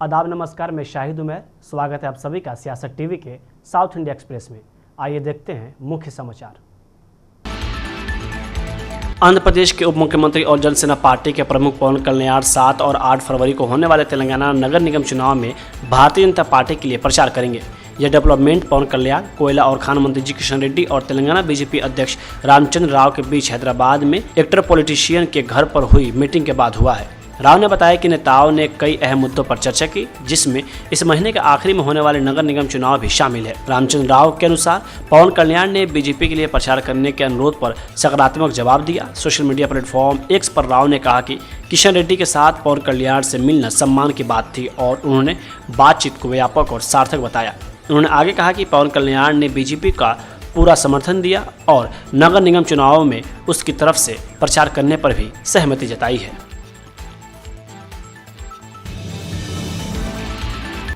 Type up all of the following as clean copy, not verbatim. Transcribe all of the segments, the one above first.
आदाब नमस्कार, मैं शाहिद उमर। स्वागत है आप सभी का सियासत टीवी के साउथ इंडिया एक्सप्रेस में। आइए देखते हैं मुख्य समाचार। आंध्र प्रदेश के उप मुख्यमंत्री और जनसेना पार्टी के प्रमुख पवन कल्याण 7 और 8 फरवरी को होने वाले तेलंगाना नगर निगम चुनाव में भारतीय जनता पार्टी के लिए प्रचार करेंगे। यह डेवलपमेंट पवन कल्याण, कोयला और खान मंत्री जी किशन रेड्डी और तेलंगाना बीजेपी अध्यक्ष रामचंद्र राव के बीच हैदराबाद में एक्टर पॉलिटिशियन के घर पर हुई मीटिंग के बाद हुआ है। राव ने बताया कि नेताओं ने कई अहम मुद्दों पर चर्चा की, जिसमें इस महीने के आखिरी में होने वाले नगर निगम चुनाव भी शामिल है। रामचंद्र राव के अनुसार पवन कल्याण ने बीजेपी के लिए प्रचार करने के अनुरोध पर सकारात्मक जवाब दिया। सोशल मीडिया प्लेटफॉर्म एक्स पर राव ने कहा कि किशन रेड्डी के साथ पवन कल्याण से मिलना सम्मान की बात थी और उन्होंने बातचीत को व्यापक और सार्थक बताया। उन्होंने आगे कहा कि पवन कल्याण ने बीजेपी का पूरा समर्थन दिया और नगर निगम चुनाव में उसकी तरफ से प्रचार करने पर भी सहमति जताई है।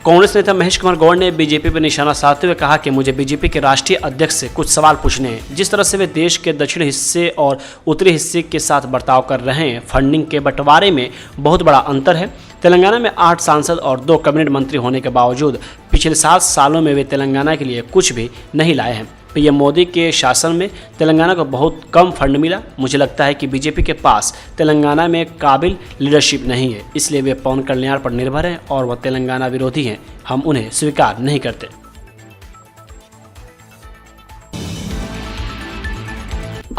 कांग्रेस नेता महेश कुमार गौड़ ने बीजेपी पर निशाना साधते हुए कहा कि मुझे बीजेपी के राष्ट्रीय अध्यक्ष से कुछ सवाल पूछने हैं। जिस तरह से वे देश के दक्षिण हिस्से और उत्तरी हिस्से के साथ बर्ताव कर रहे हैं, फंडिंग के बंटवारे में बहुत बड़ा अंतर है। तेलंगाना में 8 सांसद और 2 कैबिनेट मंत्री होने के बावजूद पिछले 7 सालों में वे तेलंगाना के लिए कुछ भी नहीं लाए हैं। पीएम मोदी के शासन में तेलंगाना को बहुत कम फंड मिला। मुझे लगता है कि बीजेपी के पास तेलंगाना में काबिल लीडरशिप नहीं है, इसलिए वे पवन कल्याण पर निर्भर हैं और वह तेलंगाना विरोधी हैं। हम उन्हें स्वीकार नहीं करते।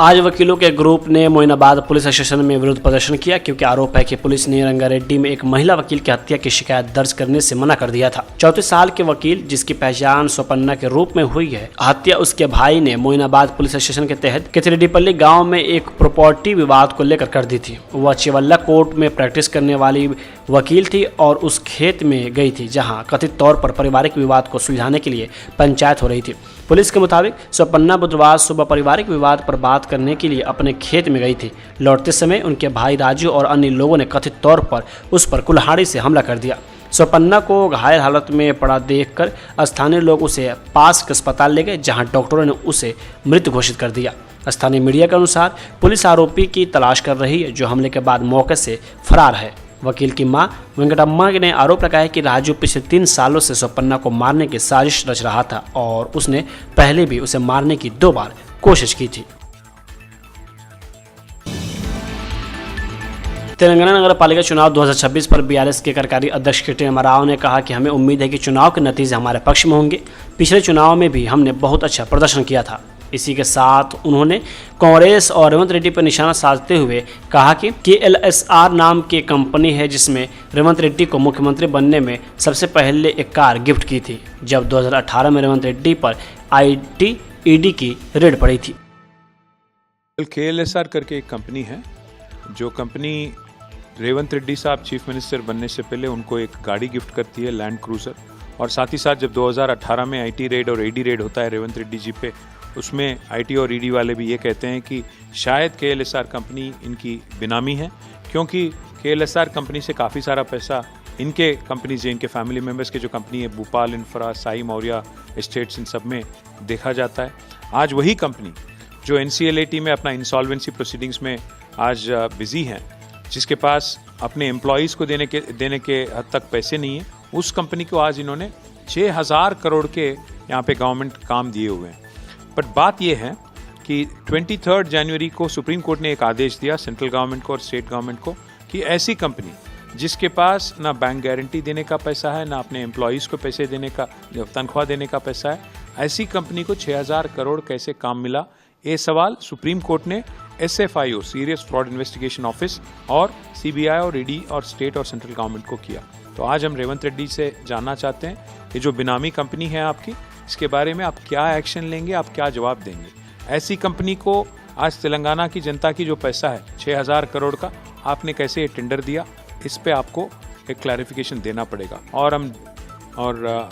आज वकीलों के ग्रुप ने मोइनाबाद पुलिस स्टेशन में विरोध प्रदर्शन किया, क्योंकि आरोप है कि पुलिस ने रंगारेड्डी में एक महिला वकील की हत्या की शिकायत दर्ज करने से मना कर दिया था। 34 साल के वकील, जिसकी पहचान सोपन्ना के रूप में हुई है, हत्या उसके भाई ने मोइनाबाद पुलिस स्टेशन के तहत केतरेड्डीपल्ली गांव में एक प्रॉपर्टी विवाद को लेकर कर दी थी। वह चिवल्ला कोर्ट में प्रैक्टिस करने वाली वकील थी और उस खेत में गई थी जहाँ कथित तौर पर पारिवारिक विवाद को सुलझाने के लिए पंचायत हो रही थी। पुलिस के मुताबिक सोपन्ना बुधवार सुबह पारिवारिक विवाद पर बात करने के लिए अपने खेत में गई थी। लौटते समय उनके भाई राजू और अन्य लोगों ने कथित तौर पर उस पर कुल्हाड़ी से हमला कर दिया। सोपन्ना को घायल हालत में पड़ा देखकर स्थानीय लोग उसे पास के अस्पताल ले गए, जहां डॉक्टरों ने उसे मृत घोषित कर दिया। स्थानीय मीडिया के अनुसार पुलिस आरोपी की तलाश कर रही है, जो हमले के बाद मौके से फरार है। वकील की मां वेंकटम्मा ने आरोप लगाया कि राजू पिछले 3 सालों से सोपन्ना को मारने की साजिश रच रहा था और उसने पहले भी उसे मारने की 2 बार कोशिश की थी। तेलंगाना नगर पालिका चुनाव 2026 पर बीआरएस के कार्यकारी अध्यक्ष के.टी. राव ने कहा कि हमें उम्मीद है कि चुनाव के नतीजे हमारे पक्ष में होंगे। पिछले चुनाव में भी हमने बहुत अच्छा प्रदर्शन किया था। इसी के साथ उन्होंने कांग्रेस और रेवंत रेड्डी पर निशाना साधते हुए कहा कि KLSR नाम की कंपनी है, जिसमें रेवंत रेड्डी को मुख्यमंत्री बनने में सबसे पहले एक कार गिफ्ट की थी, जब 2018 में रेवंत रेड्डी पर IT ED की रेड पड़ी थी। KLSR करके एक कंपनी है, जो कंपनी रेवंत रेड्डी साहब चीफ मिनिस्टर बनने से पहले उनको एक गाड़ी गिफ्ट करती है, लैंड क्रूजर। और साथ ही साथ जब 2018 में IT रेड और AD रेड होता है रेवंत रेड्डी जी पे, उसमें IT और ED वाले भी ये कहते हैं कि शायद KLSR कंपनी इनकी बेनामी है, क्योंकि KLSR कंपनी से काफ़ी सारा पैसा इनके कंपनीज, इनके फैमिली मेम्बर्स के जो कंपनी है भोपाल इंफ्रा, साई मौर्या एस्टेट्स, इन सब में देखा जाता है। आज वही कंपनी जो NCLAT में अपना इंसॉल्वेंसी प्रोसीडिंग्स में आज बिजी हैं, जिसके पास अपने एम्प्लॉयज़ को देने के हद तक पैसे नहीं है, उस कंपनी को आज इन्होंने 6000 करोड़ के यहाँ पे गवर्नमेंट काम दिए हुए हैं। बट बात यह है कि 23 जनवरी को सुप्रीम कोर्ट ने एक आदेश दिया सेंट्रल गवर्नमेंट को और स्टेट गवर्नमेंट को कि ऐसी कंपनी जिसके पास ना बैंक गारंटी देने का पैसा है, ना अपने एम्प्लॉयज़ को पैसे देने का, तनख्वाह देने का पैसा है, ऐसी कंपनी को 6000 करोड़ कैसे काम मिला, ये सवाल सुप्रीम कोर्ट ने SFIO serious fraud investigation office और CBI और ED और स्टेट और सेंट्रल गवर्नमेंट को किया। तो आज हम रेवंत रेड्डी से जानना चाहते हैं, ये जो बेनामी कंपनी है आपकी, इसके बारे में आप क्या एक्शन लेंगे, आप क्या जवाब देंगे। ऐसी कंपनी को आज तेलंगाना की जनता की जो पैसा है 6000 करोड़ का, आपने कैसे ये टेंडर दिया, इस पे आपको एक क्लैरिफिकेशन देना पड़ेगा। और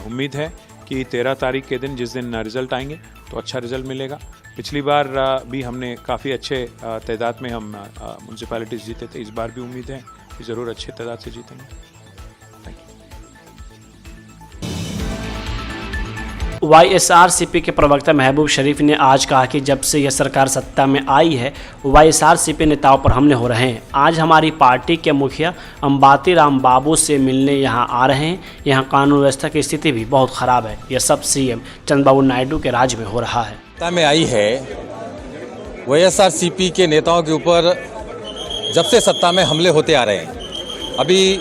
उम्मीद है कि 13 तारीख के दिन, जिस दिन रिजल्ट आएंगे, तो अच्छा रिजल्ट मिलेगा। पिछली बार भी हमने काफ़ी अच्छे तादाद में हम म्यूनसिपैलिटीज़ जीते थे, इस बार भी उम्मीद है कि ज़रूर अच्छे तादाद से जीतेंगे। वाईएसआरसीपी के प्रवक्ता महबूब शरीफ ने आज कहा कि जब से यह सरकार सत्ता में आई है वाईएसआरसीपी नेताओं पर हमले हो रहे हैं। आज हमारी पार्टी के मुखिया अंबाती राम बाबू से मिलने यहां आ रहे हैं। यहां कानून व्यवस्था की स्थिति भी बहुत खराब है। यह सब सीएम चंद्रबाबू नायडू के राज में हो रहा है। सत्ता में आई है वाईएसआरसीपी के नेताओं के ऊपर जब से सत्ता में हमले होते आ रहे हैं। अभी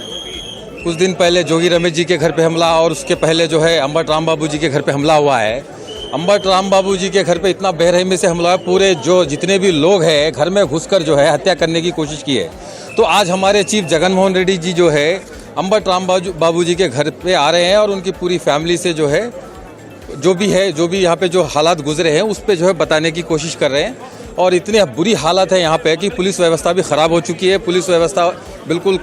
कुछ दिन पहले जोगी रमेश जी के घर पे हमला और उसके पहले जो है अंबट राम बाबू जी के घर पे हमला हुआ है। अंबट राम बाबू जी के घर पे इतना बेरहमी से हमला है, पूरे जो जितने भी लोग हैं घर में घुसकर जो है हत्या करने की कोशिश की है। तो आज हमारे चीफ जगनमोहन रेड्डी जी जो है अंबट राम बाबू जी के घर पे आ रहे हैं और उनकी पूरी फैमिली से जो है जो भी यहाँ पे जो हालात गुजरे हैं उस पर जो है बताने की कोशिश कर रहे हैं। और इतनी बुरी हालत है यहाँ पे कि पुलिस व्यवस्था भी ख़राब हो चुकी है। पुलिस व्यवस्था बिल्कुल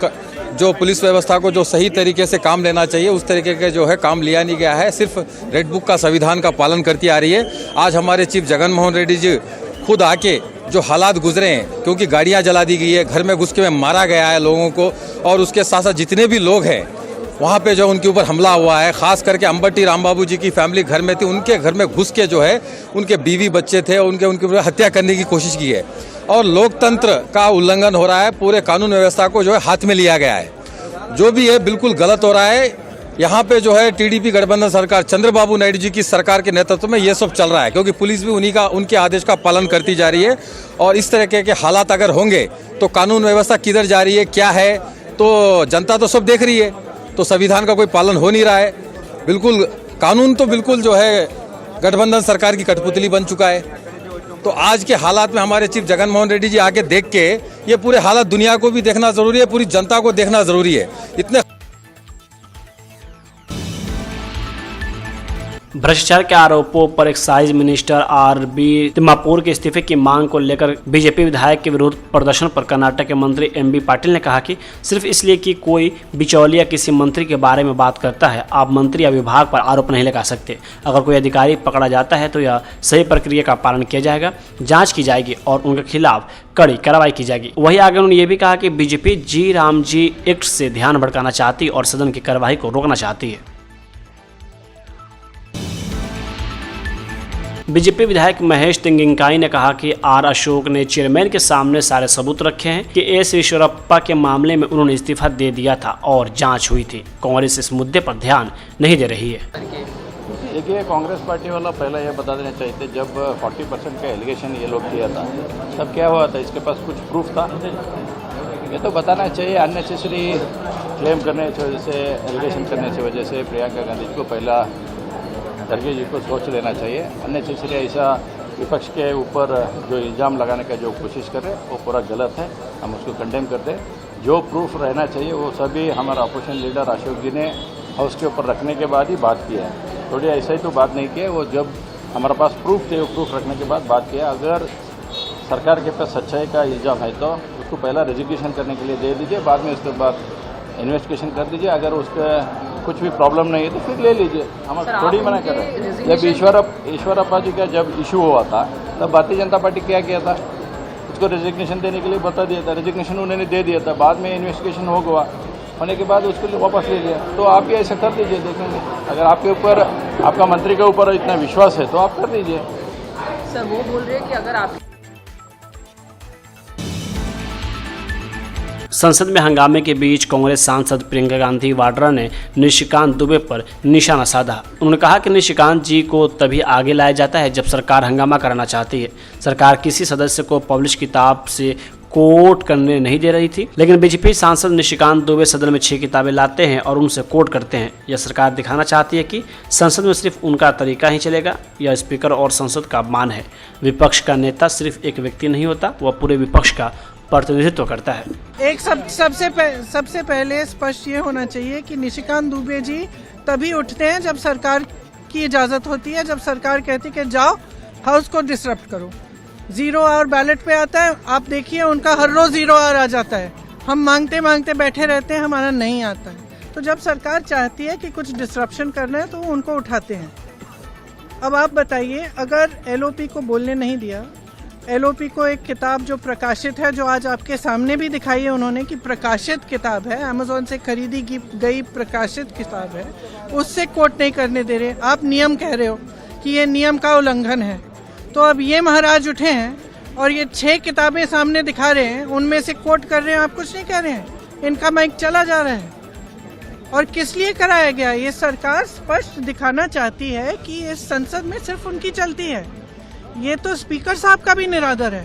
जो पुलिस व्यवस्था को जो सही तरीके से काम लेना चाहिए उस तरीके के जो है काम लिया नहीं गया है। सिर्फ रेड बुक का संविधान का पालन करती आ रही है। आज हमारे चीफ जगनमोहन रेड्डी जी खुद आके जो हालात गुजरे हैं, क्योंकि गाड़ियाँ जला दी गई है, घर में घुस के मारा गया है लोगों को, और उसके साथ साथ जितने भी लोग हैं वहाँ पे जो उनके ऊपर हमला हुआ है। ख़ास करके अंबटी राम बाबू जी की फैमिली घर में थी, उनके घर में घुस के जो है उनके बीवी बच्चे थे उनके ऊपर हत्या करने की कोशिश की है। और लोकतंत्र का उल्लंघन हो रहा है। पूरे कानून व्यवस्था को जो है हाथ में लिया गया है। जो भी है बिल्कुल गलत हो रहा है। यहाँ पे जो है टीडीपी गठबंधन सरकार चंद्रबाबू नायडू जी की सरकार के नेतृत्व में ये सब चल रहा है, क्योंकि पुलिस भी उनके आदेश का पालन करती जा रही है। और इस तरह के हालात अगर होंगे तो कानून व्यवस्था किधर जा रही है क्या है तो जनता तो सब देख रही है। तो संविधान का कोई पालन हो नहीं रहा है। बिल्कुल कानून तो बिल्कुल जो है गठबंधन सरकार की कठपुतली बन चुका है। तो आज के हालात में हमारे चीफ जगनमोहन रेड्डी जी आके देख के ये पूरे हालात दुनिया को भी देखना जरूरी है, पूरी जनता को देखना जरूरी है। इतने भ्रष्टाचार के आरोपों पर एक्साइज मिनिस्टर आरबी तिम्मापुर के इस्तीफे की मांग को लेकर बीजेपी विधायक के विरोध प्रदर्शन पर कर्नाटक के मंत्री एमबी पाटिल ने कहा कि सिर्फ इसलिए कि कोई बिचौलिया किसी मंत्री के बारे में बात करता है आप मंत्री या विभाग पर आरोप नहीं लगा सकते। अगर कोई अधिकारी पकड़ा जाता है तो यह सही प्रक्रिया का पालन किया जाएगा, जाँच की जाएगी और उनके खिलाफ कड़ी कार्रवाई की जाएगी। वहीं आगे उन्होंने ये भी कहा कि बीजेपी जी राम जी एक्ट से ध्यान भटकाना चाहती और सदन की कार्यवाही को रोकना चाहती है। बीजेपी विधायक महेश तिंगिंकाई ने कहा कि आर अशोक ने चेयरमैन के सामने सारे सबूत रखे हैं कि एस ईश्वरप्पा के मामले में उन्होंने इस्तीफा दे दिया था और जांच हुई थी। कांग्रेस इस मुद्दे पर ध्यान नहीं दे रही है। देखिए, कांग्रेस पार्टी वाला पहला यह बता देना चाहिए थे, जब 40% का एलिगेशन ये लोग किया था तब क्या हुआ था, इसके पास कुछ प्रूफ था। ये तो बताना चाहिए। अननेसेसरी क्लेम करने की वजह से, एलिगेशन करने की वजह से प्रियंका गांधी को पहला खड़गे जी को सोच लेना चाहिए। अननेसेसरी ऐसा विपक्ष के ऊपर जो इल्ज़ाम लगाने का जो कोशिश कर रहे हैं वो पूरा गलत है। हम उसको कंडेम करते हैं। जो प्रूफ रहना चाहिए वो सभी हमारा अपोजिशन लीडर अशोक जी ने हाउस के ऊपर रखने के बाद ही बात किया है। थोड़ी ऐसा ही तो बात नहीं किया, वो जब हमारे पास प्रूफ थे वो प्रूफ रखने के बाद बात किया। अगर सरकार के पास सच्चाई का इल्ज़ाम है तो उसको पहला रेजिग्नेशन करने के लिए दे दीजिए, बाद में उसके बाद इन्वेस्टिगेशन कर दीजिए। अगर उसका कुछ भी प्रॉब्लम नहीं है तो फिर ले लीजिए। हम थोड़ी मना कर रहे हैं। जब ईश्वरप्पा जी का जब इशू हुआ था तब भारतीय जनता पार्टी क्या किया था, उसको रेजिग्नेशन देने के लिए बता दिया था। रेजिग्नेशन उन्होंने दे दिया था, बाद में इन्वेस्टिगेशन होने के बाद उसको वापस ले लिया। तो आप भी ऐसा कर दीजिए, देखेंगे। अगर आपके ऊपर, आपका मंत्री के ऊपर इतना विश्वास है तो आप कर दीजिए। सर वो बोल रहे हैं कि अगर आप संसद में हंगामे के बीच कांग्रेस सांसद प्रियंका गांधी वाड्रा ने निशिकांत दुबे पर निशाना साधा। उन्होंने कहा कि निशिकांत जी को तभी आगे लाया जाता है जब सरकार हंगामा कराना चाहती है। सरकार किसी सदस्य को पब्लिश किताब से कोट करने नहीं दे रही थी, लेकिन बीजेपी सांसद निशिकांत दुबे सदन में 6 किताबें लाते हैं और उनसे कोट करते हैं। यह सरकार दिखाना चाहती है कि संसद में सिर्फ उनका तरीका ही चलेगा। यह स्पीकर और संसद का अपमान है। विपक्ष का नेता सिर्फ एक व्यक्ति नहीं होता, वह पूरे विपक्ष का प्रतिनिधित्व करता है। एक सबसे पहले स्पष्ट ये होना चाहिए कि निशिकांत दुबे जी तभी उठते हैं जब सरकार की इजाज़त होती है, जब सरकार कहती है कि जाओ हाउस को डिसरप्ट करो। 0 आवर बैलेट पे आता है, आप देखिए उनका हर रोज़ 0 आवर आ जाता है। हम मांगते मांगते बैठे रहते हैं, हमारा नहीं आता है। तो जब सरकार चाहती है कि कुछ डिसरप्शन करना है तो वो उनको उठाते हैं। अब आप बताइए, अगर LOP को बोलने नहीं दिया एलओपी को एक किताब जो प्रकाशित है, जो आज आपके सामने भी दिखाई है उन्होंने कि प्रकाशित किताब है, अमेज़ॉन से खरीदी गई प्रकाशित किताब है, उससे कोट नहीं करने दे रहे। आप नियम कह रहे हो कि ये नियम का उल्लंघन है। तो अब ये महाराज उठे हैं और ये 6 किताबें सामने दिखा रहे हैं, उनमें से कोट कर रहे हैं, आप कुछ नहीं कह रहे हैं। इनका माइक चला जा रहा है। और किस लिए कराया गया? ये सरकार स्पष्ट दिखाना चाहती है कि इस संसद में सिर्फ उनकी चलती है। ये तो स्पीकर साहब का भी निरादर है,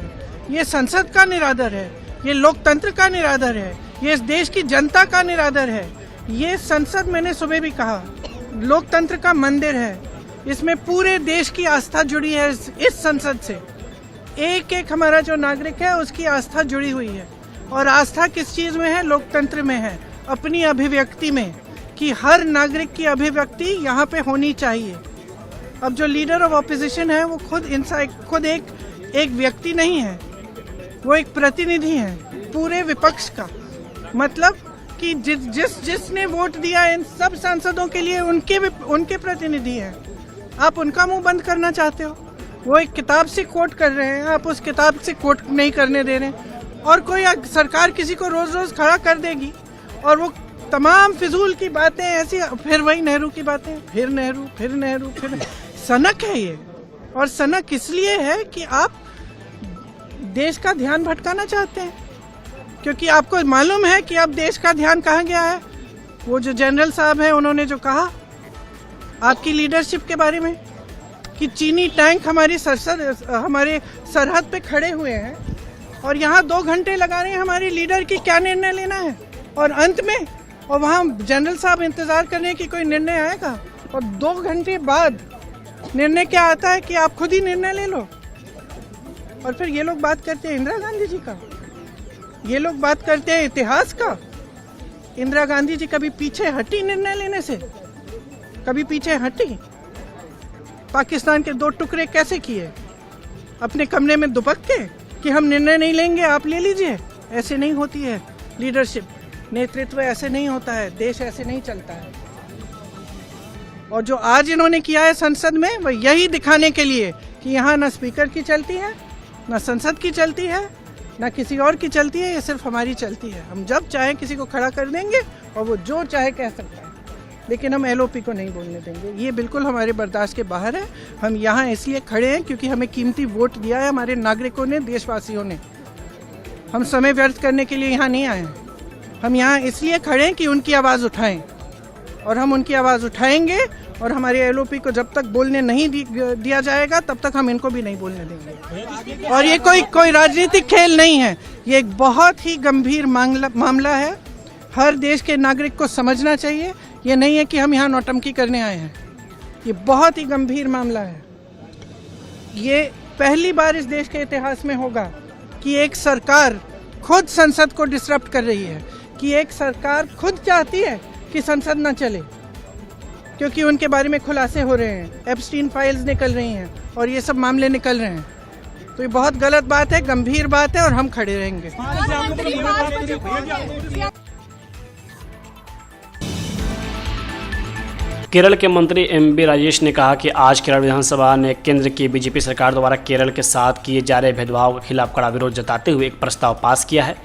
ये संसद का निरादर है, ये लोकतंत्र का निरादर है, ये इस देश की जनता का निरादर है। ये संसद, मैंने सुबह भी कहा, लोकतंत्र का मंदिर है। इसमें पूरे देश की आस्था जुड़ी है। इस संसद से एक एक हमारा जो नागरिक है उसकी आस्था जुड़ी हुई है। और आस्था किस चीज़ में है? लोकतंत्र में है, अपनी अभिव्यक्ति में, कि हर नागरिक की अभिव्यक्ति यहाँ पे होनी चाहिए। अब जो लीडर ऑफ ऑपोजिशन है वो खुद एक व्यक्ति नहीं है, वो एक प्रतिनिधि है पूरे विपक्ष का। मतलब कि जिसने वोट दिया इन सब सांसदों के लिए उनके प्रतिनिधि हैं। आप उनका मुंह बंद करना चाहते हो। वो एक किताब से कोट कर रहे हैं, आप उस किताब से कोट नहीं करने दे रहे हैं। और कोई सरकार किसी को रोज रोज खड़ा कर देगी और वो तमाम फिजूल की बातें ऐसी, फिर वही नेहरू की बातें, फिर नेहरू। सनक है ये। और सनक इसलिए है कि आप देश का ध्यान भटकाना चाहते हैं, क्योंकि आपको मालूम है कि अब देश का ध्यान कहाँ गया है। वो जो जनरल साहब हैं उन्होंने जो कहा आपकी लीडरशिप के बारे में कि चीनी टैंक हमारे सरहद पे खड़े हुए हैं और यहाँ 2 घंटे लगा रहे हैं हमारे लीडर की क्या निर्णय लेना है। और अंत में और वहाँ जनरल साहब इंतजार कर रहे हैं कि कोई निर्णय आएगा, और 2 घंटे बाद निर्णय क्या आता है कि आप खुद ही निर्णय ले लो। और फिर ये लोग बात करते हैं इंदिरा गांधी जी का, ये लोग बात करते हैं इतिहास का। इंदिरा गांधी जी कभी पीछे हटी निर्णय लेने से? कभी पीछे हटी? पाकिस्तान के 2 टुकड़े कैसे किए? अपने कमरे में दुबक के कि हम निर्णय नहीं लेंगे, आप ले लीजिए। ऐसे नहीं होती है लीडरशिप, नेतृत्व ऐसे नहीं होता है, देश ऐसे नहीं चलता है। और जो आज इन्होंने किया है संसद में, वह यही दिखाने के लिए कि यहाँ न स्पीकर की चलती है, न संसद की चलती है, न किसी और की चलती है, ये सिर्फ हमारी चलती है। हम जब चाहें किसी को खड़ा कर देंगे और वो जो चाहे कह सकता है, लेकिन हम एलओपी को नहीं बोलने देंगे। ये बिल्कुल हमारे बर्दाश्त के बाहर है। हम यहाँ इसलिए खड़े हैं क्योंकि हमें कीमती वोट दिया है हमारे नागरिकों ने, देशवासियों ने। हम समय व्यर्थ करने के लिए यहाँ नहीं आए हैं। हम यहाँ इसलिए खड़े हैं कि उनकी आवाज़ उठाएं, और हम उनकी आवाज़ उठाएंगे। और हमारे एलओपी को जब तक बोलने नहीं दिया जाएगा तब तक हम इनको भी नहीं बोलने देंगे। और ये कोई राजनीतिक खेल नहीं है, ये एक बहुत ही गंभीर मामला है। हर देश के नागरिक को समझना चाहिए। ये नहीं है कि हम यहाँ नौटंकी करने आए हैं, ये बहुत ही गंभीर मामला है। ये पहली बार इस देश के इतिहास में होगा कि एक सरकार खुद संसद को डिसरप्ट कर रही है, कि एक सरकार खुद चाहती है कि संसद ना चले, क्योंकि उनके बारे में खुलासे हो रहे हैं, एप्स्टीन फाइल्स निकल रही हैं और ये सब मामले निकल रहे हैं। तो ये बहुत गलत बात है, गंभीर बात है, और हम खड़े रहेंगे। केरल के मंत्री एमबी राजेश ने कहा कि आज केरल विधानसभा ने केंद्र की बीजेपी सरकार द्वारा केरल के साथ किए जा रहे भेदभाव के खिलाफ कड़ा विरोध जताते हुए एक प्रस्ताव पास किया है।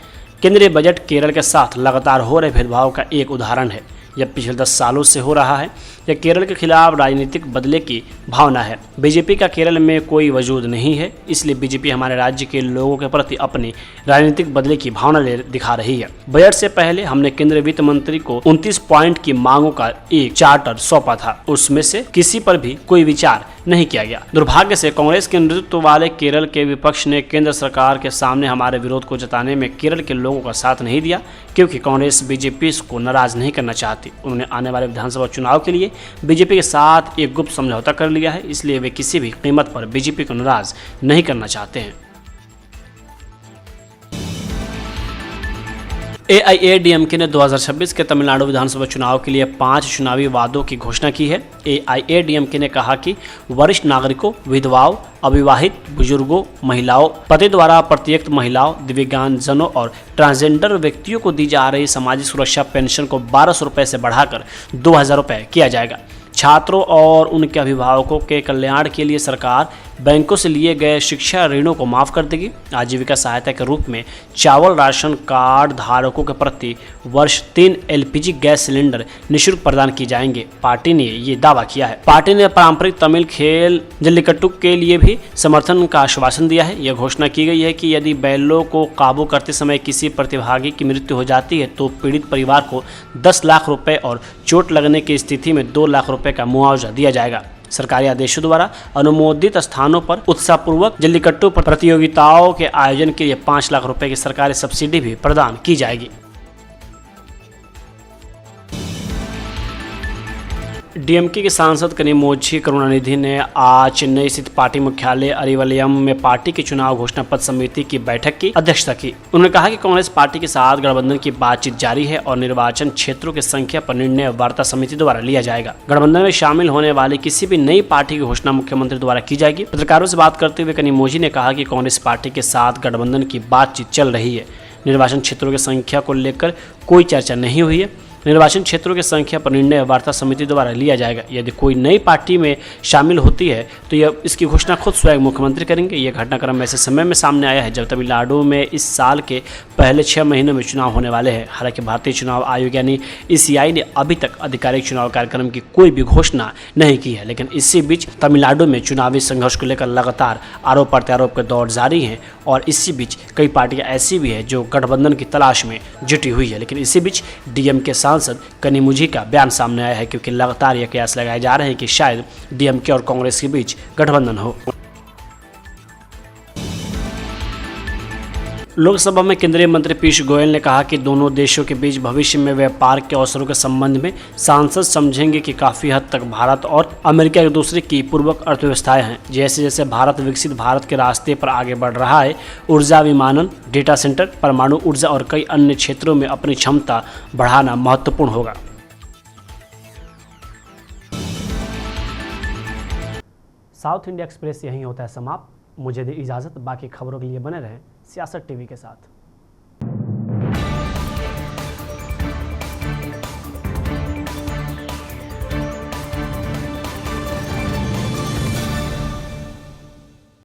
केंद्रीय बजट केरल के साथ लगातार हो रहे भेदभाव का एक उदाहरण है। यह पिछले 10 सालों से हो रहा है। यह केरल के खिलाफ राजनीतिक बदले की भावना है। बीजेपी का केरल में कोई वजूद नहीं है, इसलिए बीजेपी हमारे राज्य के लोगों के प्रति अपनी राजनीतिक बदले की भावना दिखा रही है। बजट से पहले हमने केंद्रीय वित्त मंत्री को 29 पॉइंट की मांगों का एक चार्टर सौंपा था, उसमें से किसी पर भी कोई विचार नहीं किया गया। दुर्भाग्य से कांग्रेस के नेतृत्व वाले केरल के विपक्ष ने केंद्र सरकार के सामने हमारे विरोध को जताने में केरल के लोगों का साथ नहीं दिया, क्योंकि कांग्रेस बीजेपी को नाराज नहीं करना चाहती। उन्होंने आने वाले विधानसभा चुनाव के लिए बीजेपी के साथ एक गुप्त समझौता कर लिया है, इसलिए वे किसी भी कीमत पर बीजेपी को नाराज नहीं करना चाहते हैं। एआईएडीएमके ने 2026 के तमिलनाडु विधानसभा चुनाव के लिए 5 चुनावी वादों की घोषणा की है। एआईएडीएमके ने कहा कि वरिष्ठ नागरिकों, विधवाओं, अविवाहित बुजुर्गों, महिलाओं, पति द्वारा प्रत्येक महिलाओं, दिव्यांगजनों और ट्रांसजेंडर व्यक्तियों को दी जा रही सामाजिक सुरक्षा पेंशन को 1200 रुपये से बढ़ाकर 2000 रुपये किया जाएगा। छात्रों और उनके अभिभावकों के कल्याण के लिए सरकार बैंकों से लिए गए शिक्षा ऋणों को माफ कर देगी। आजीविका सहायता के रूप में चावल राशन कार्ड धारकों के प्रति वर्ष 3 LPG गैस सिलेंडर निःशुल्क प्रदान किए जाएंगे। पार्टी ने ये दावा किया है। पार्टी ने पारंपरिक तमिल खेल जल्लीकट्टू के लिए भी समर्थन का आश्वासन दिया है। यह घोषणा की गई है कि यदि बैलों को काबू करते समय किसी प्रतिभागी की मृत्यु हो जाती है तो पीड़ित परिवार को 10 लाख रुपए और चोट लगने की स्थिति में 2 लाख रुपए का मुआवजा दिया जाएगा। सरकारी आदेशों द्वारा अनुमोदित स्थानों पर उत्साहपूर्वक जल्लीकट्टू प्रतियोगिताओं के आयोजन के लिए 5 लाख रुपए की सरकारी सब्सिडी भी प्रदान की जाएगी। डीएमके के सांसद कनिमोझी करुणानिधि ने आज चेन्नई स्थित पार्टी मुख्यालय अरिवलयम में पार्टी की चुनाव घोषणा पत्र समिति की बैठक की अध्यक्षता की। उन्होंने कहा कि कांग्रेस पार्टी के साथ गठबंधन की बातचीत जारी है और निर्वाचन क्षेत्रों की संख्या पर निर्णय वार्ता समिति द्वारा लिया जाएगा। गठबंधन में शामिल होने वाली किसी भी नई पार्टी की घोषणा मुख्यमंत्री द्वारा की जाएगी। पत्रकारों से बात करते हुए कनिमोझी ने कहा कि कांग्रेस पार्टी के साथ गठबंधन की बातचीत चल रही है। निर्वाचन क्षेत्रों की संख्या को लेकर कोई चर्चा नहीं हुई है। निर्वाचन क्षेत्रों की संख्या पर निर्णय वार्ता समिति द्वारा लिया जाएगा। यदि कोई नई पार्टी में शामिल होती है तो यह इसकी घोषणा खुद स्वयं मुख्यमंत्री करेंगे। यह घटनाक्रम ऐसे समय में सामने आया है जब तमिलनाडु में इस साल के पहले 6 महीनों में चुनाव होने वाले हैं। हालांकि भारतीय चुनाव आयोग यानी ECI ने अभी तक आधिकारिक चुनाव कार्यक्रम की कोई भी घोषणा नहीं की है, लेकिन इसी बीच तमिलनाडु में चुनावी संघर्ष को लेकर लगातार आरोप प्रत्यारोप के दौर जारी हैं और इसी बीच कई पार्टियां ऐसी भी है जो गठबंधन की तलाश में जुटी हुई है। लेकिन इसी बीच डीएमके सांसद कनिमोझी का बयान सामने आया है क्योंकि लगातार यह कयास लगाए जा रहे हैं कि शायद डीएमके और कांग्रेस के बीच गठबंधन हो। लोकसभा में केंद्रीय मंत्री पीयूष गोयल ने कहा कि दोनों देशों के बीच भविष्य में व्यापार के अवसरों के संबंध में सांसद समझेंगे कि काफ़ी हद तक भारत और अमेरिका एक दूसरे की पूर्वक अर्थव्यवस्थाएं हैं। जैसे जैसे भारत विकसित भारत के रास्ते पर आगे बढ़ रहा है, ऊर्जा विमानन, डेटा सेंटर, परमाणु ऊर्जा और कई अन्य क्षेत्रों में अपनी क्षमता बढ़ाना महत्वपूर्ण होगा। साउथ इंडिया एक्सप्रेस यहीं होता है समाप्त। मुझे दी इजाज़त। बाकी खबरों के लिए बने रहें सियासत टीवी के साथ।